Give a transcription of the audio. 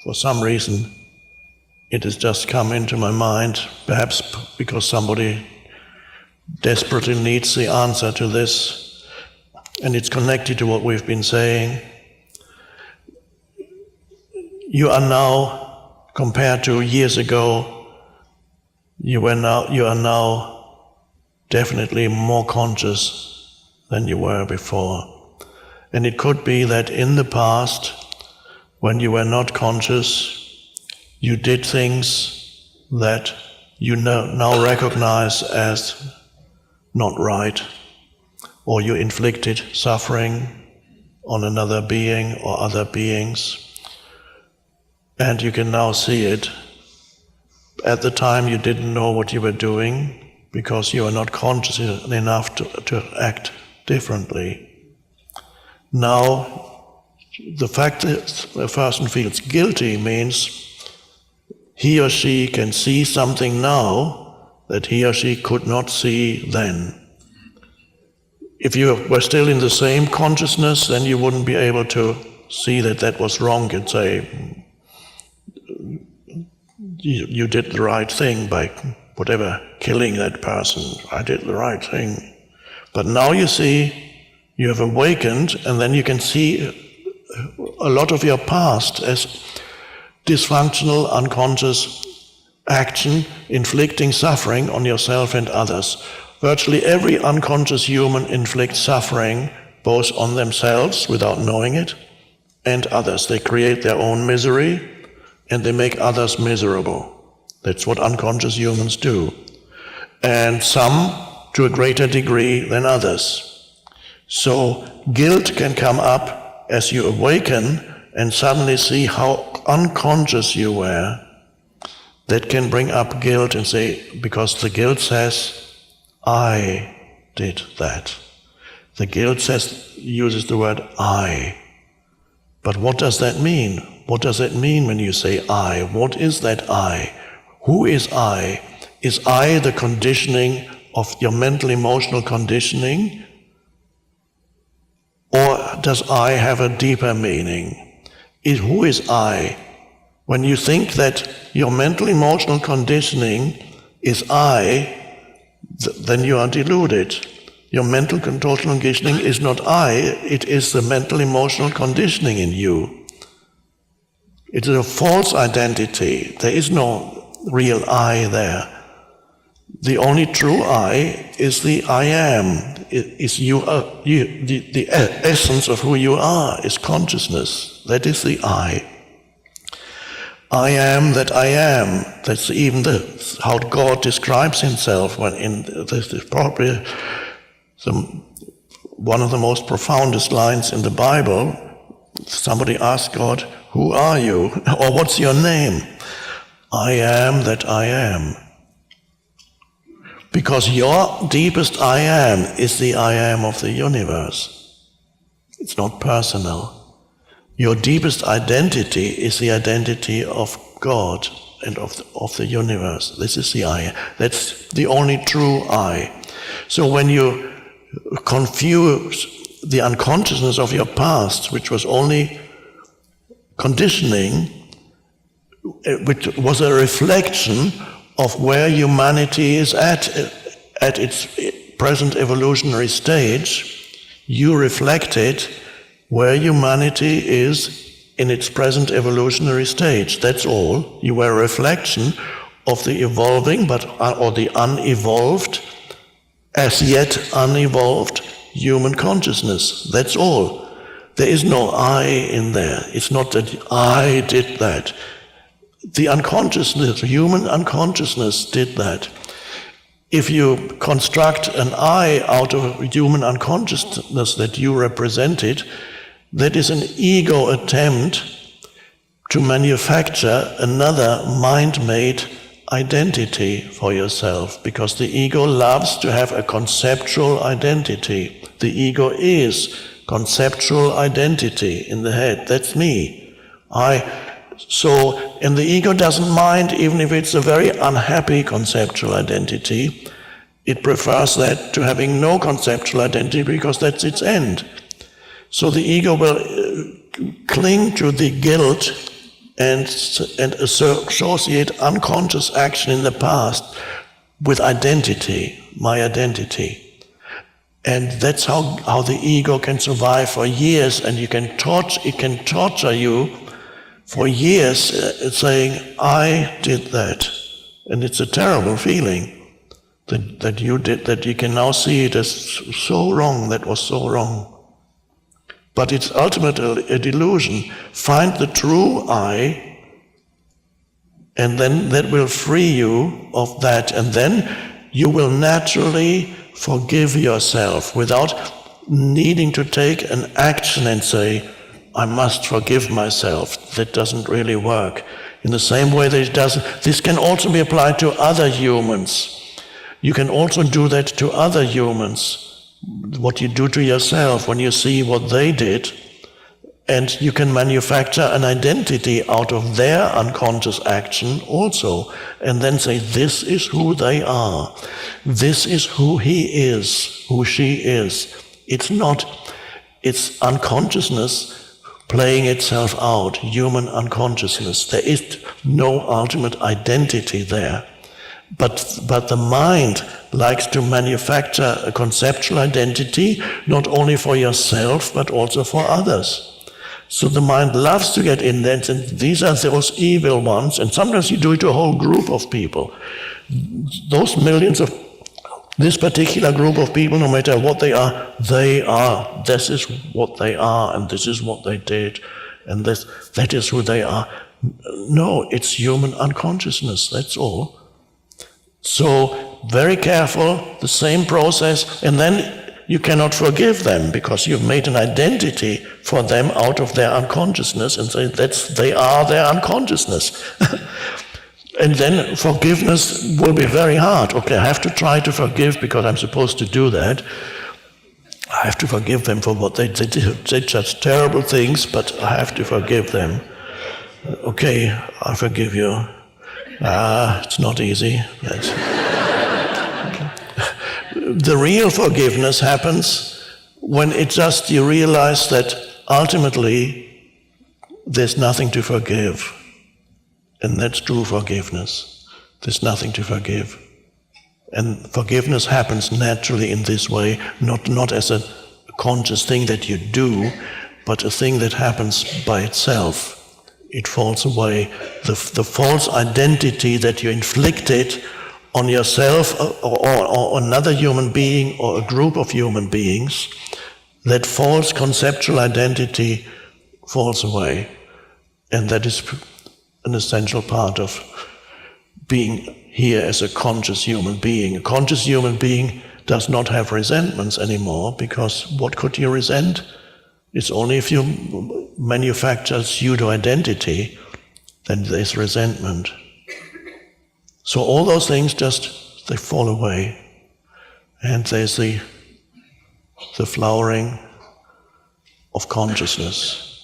For some reason, it has just come into my mind, perhaps because somebody desperately needs the answer to this, and it's connected to what we've been saying. You are now, compared to years ago, you are now definitely more conscious than you were before. And it could be that in the past, when you were not conscious, you did things that you now recognize as not right, or you inflicted suffering on another being or other beings, and you can now see it. At the time you didn't know what you were doing because you were not conscious enough to act differently. Now, the fact that a person feels guilty means he or she can see something now that he or she could not see then. If you were still in the same consciousness, then you wouldn't be able to see that that was wrong and say, you did the right thing by whatever, killing that person. I did the right thing. But now you see, you have awakened, and then you can see a lot of your past as dysfunctional, unconscious action, inflicting suffering on yourself and others. Virtually every unconscious human inflicts suffering both on themselves without knowing it and others. They create their own misery and they make others miserable. That's what unconscious humans do. And some to a greater degree than others. So guilt can come up as you awaken and suddenly see how unconscious you were. That can bring up guilt and say, because the guilt says, I did that. The guilt uses the word I. But what does that mean? What does it mean when you say I? What is that I? Who is I? Is I the conditioning of your mental emotional conditioning? Or does I have a deeper meaning? Who is I? When you think that your mental emotional conditioning is I, then you are deluded. Your mental emotional conditioning is not I, it is the mental emotional conditioning in you. It is a false identity. There is no real I there. The only true I is the I am. The essence of who you are is consciousness. That is the I. I am that I am. That's even how God describes himself. When this is probably one of the most profoundest lines in the Bible. Somebody asks God, "Who are you?" or "What's your name?" I am that I am. Because your deepest I am is the I am of the universe. It's not personal. Your deepest identity is the identity of God and of the universe. This is the I. That's the only true I. So when you confuse the unconsciousness of your past, which was only conditioning, which was a reflection of where humanity is at its present evolutionary stage, you reflected where humanity is in its present evolutionary stage. That's all. You were a reflection of the evolving, or the unevolved, as yet unevolved human consciousness. That's all. There is no I in there. It's not that I did that. The unconsciousness, human unconsciousness did that. If you construct an I out of human unconsciousness that you represented, that is an ego attempt to manufacture another mind-made identity for yourself, because the ego loves to have a conceptual identity. The ego is conceptual identity in the head. That's me. And the ego doesn't mind even if it's a very unhappy conceptual identity. It prefers that to having no conceptual identity because that's its end. So the ego will cling to the guilt and associate unconscious action in the past with identity, my identity. And that's how the ego can survive for years, and it can torture you for years, saying, I did that. And it's a terrible feeling that you did, that you can now see it as so wrong, that was so wrong. But it's ultimately a delusion. Find the true I, and then that will free you of that, and then you will naturally forgive yourself without needing to take an action and say, I must forgive myself. That doesn't really work. In the same way that it doesn't, this can also be applied to other humans. You can also do that to other humans. What you do to yourself when you see what they did, and you can manufacture an identity out of their unconscious action also, and then say, this is who they are, this is who he is, who she is. It's unconsciousness playing itself out, human unconsciousness. There is no ultimate identity there. But the mind likes to manufacture a conceptual identity, not only for yourself, but also for others. So the mind loves to get in there, and these are those evil ones, and sometimes you do it to a whole group of people. Those millions of this particular group of people, no matter what they are, this is what they are, and this is what they did, and that is who they are. No, it's human unconsciousness, that's all. So, very careful, the same process, and then you cannot forgive them because you've made an identity for them out of their unconsciousness and say they are their unconsciousness. And then forgiveness will be very hard. Okay, I have to try to forgive because I'm supposed to do that. I have to forgive them for what they did. They did such terrible things, but I have to forgive them. Okay, I forgive you. It's not easy. The real forgiveness happens when you realize that ultimately there's nothing to forgive. And that's true forgiveness. There's nothing to forgive. And forgiveness happens naturally in this way, not as a conscious thing that you do, but a thing that happens by itself. It falls away. The false identity that you inflicted on yourself or another human being or a group of human beings, that false conceptual identity falls away. And that is an essential part of being here as a conscious human being. A conscious human being does not have resentments anymore, because what could you resent? It's only if you manufacture pseudo-identity, then there's resentment. So all those things they fall away. And there's the flowering of consciousness.